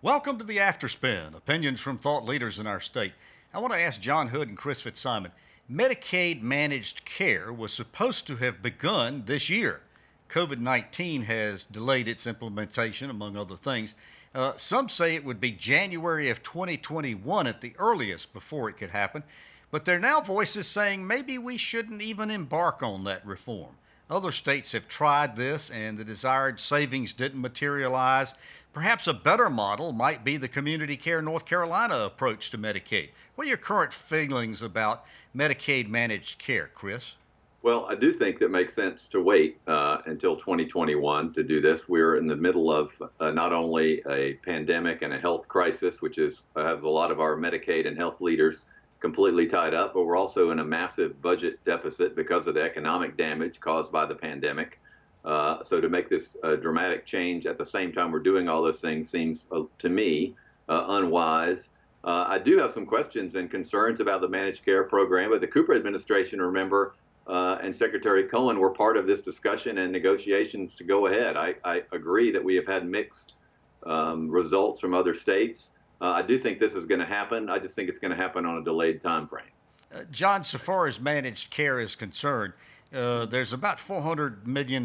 Welcome to the Afterspin, opinions from thought leaders in our state. I want to ask John Hood and Chris Fitzsimon. Medicaid Managed Care was supposed to have begun this year. COVID 19 has delayed its implementation, among other things. Some say it would be January of 2021 at the earliest before it could happen, but there are now voices saying maybe we shouldn't even embark on that reform. Other states have tried this and the desired savings didn't materialize. Perhaps a better model might be the Community Care North Carolina approach to Medicaid. What are your current feelings about Medicaid managed care, Chris? Well, I do think that makes sense to wait until 2021 to do this. We're in the middle of not only a pandemic and a health crisis, which has a lot of our Medicaid and health leaders completely tied up, but we're also in a massive budget deficit because of the economic damage caused by the pandemic. So to make this dramatic change at the same time we're doing all those things seems, to me, unwise. I do have some questions and concerns about the managed care program, but the Cooper administration, remember, and Secretary Cohen were part of this discussion and negotiations to go ahead. I agree that we have had mixed results from other states. I do think this is going to happen. I just think it's going to happen on a delayed time frame. John, so far as managed care is concerned, there's about $400 million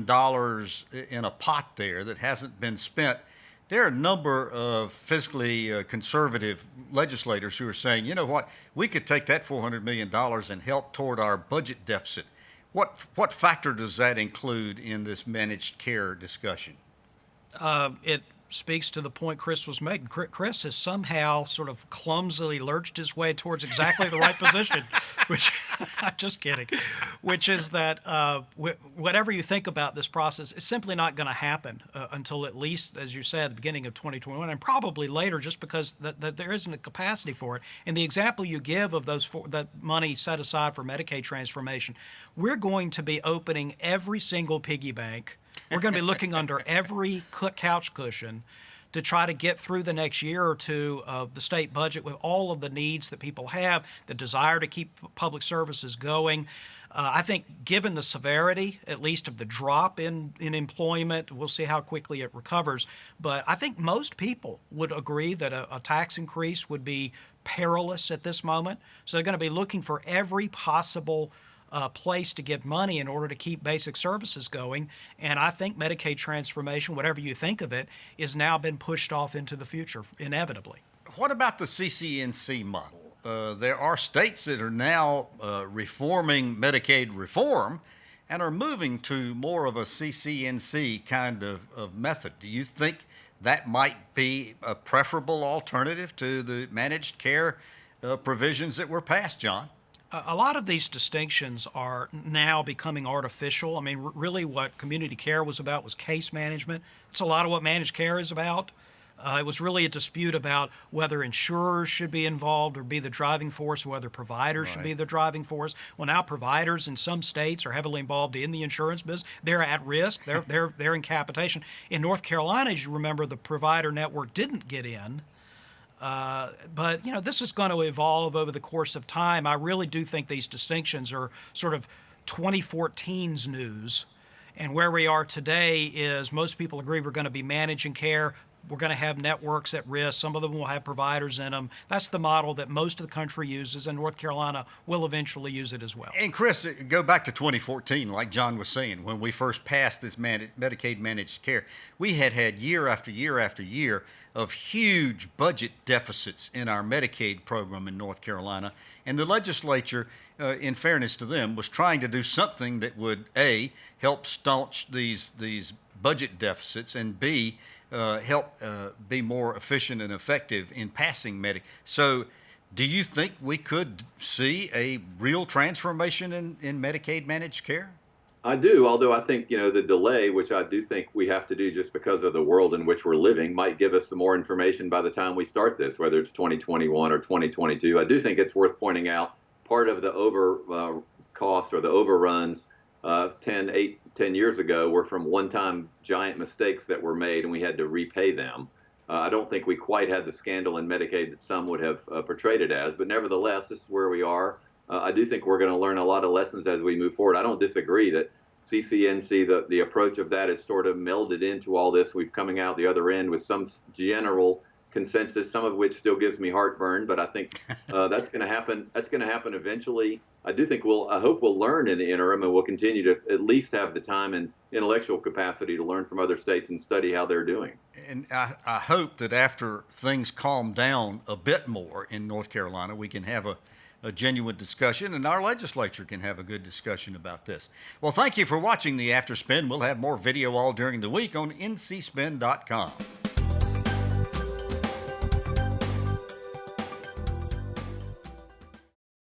in a pot there that hasn't been spent. There are a number of fiscally conservative legislators who are saying, you know what, we could take that $400 million and help toward our budget deficit. What factor does that include in this managed care discussion? It speaks to the point Chris was making. Chris has somehow sort of clumsily lurched his way towards exactly the right position, which I'm just kidding, which is that whatever you think about this process is simply not going to happen until at least, as you said, the beginning of 2021, and probably later just because that there isn't a capacity for it. And the example you give of that money set aside for Medicaid transformation, we're going to be opening every single piggy bank. We're going to be looking under every couch cushion to try to get through the next year or two of the state budget with all of the needs that people have, the desire to keep public services going. I think given the severity, at least of the drop in employment, we'll see how quickly it recovers. But I think most people would agree that a tax increase would be perilous at this moment. So they're going to be looking for every possible place to get money in order to keep basic services going. And I think Medicaid transformation, whatever you think of it, is now been pushed off into the future, inevitably. What about the CCNC model? There are states that are now reforming Medicaid reform and are moving to more of a CCNC kind of method. Do you think that might be a preferable alternative to the managed care provisions that were passed, John? A lot of these distinctions are now becoming artificial. I mean, really what community care was about was case management. It's a lot of what managed care is about. It was really a dispute about whether insurers should be involved or be the driving force, or whether providers should be the driving force. Well, now providers in some states are heavily involved in the insurance business. They're at risk. They're in capitation. In North Carolina, as you remember, the provider network didn't get in. But, this is going to evolve over the course of time. I really do think these distinctions are sort of 2014's news. And where we are today is most people agree we're going to be managing care. We're going to have networks at risk. Some of them will have providers in them. That's the model that most of the country uses, and North Carolina will eventually use it as well. And Chris, go back to 2014, like John was saying, when we first passed this Medicaid managed care, we had year after year after year of huge budget deficits in our Medicaid program in North Carolina. And the legislature, in fairness to them, was trying to do something that would, A, help staunch these budget deficits, and B, help be more efficient and effective in passing Medicaid. So do you think we could see a real transformation in Medicaid managed care? I do, although I think, the delay, which I do think we have to do just because of the world in which we're living, might give us some more information by the time we start this, whether it's 2021 or 2022. I do think it's worth pointing out part of the cost or the overruns 10 years ago were from one-time giant mistakes that were made, and we had to repay them. I don't think we quite had the scandal in Medicaid that some would have portrayed it as, but nevertheless, this is where we are. I do think we're going to learn a lot of lessons as we move forward. I don't disagree that CCNC, the approach of that is sort of melded into all this. We're coming out the other end with some general consensus, some of which still gives me heartburn, but I think that's going to happen. That's going to happen eventually. I hope we'll learn in the interim, and we'll continue to at least have the time and intellectual capacity to learn from other states and study how they're doing. And I hope that after things calm down a bit more in North Carolina, we can have a genuine discussion, and our legislature can have a good discussion about this. Well, thank you for watching the After Spin. We'll have more video all during the week on ncspin.com.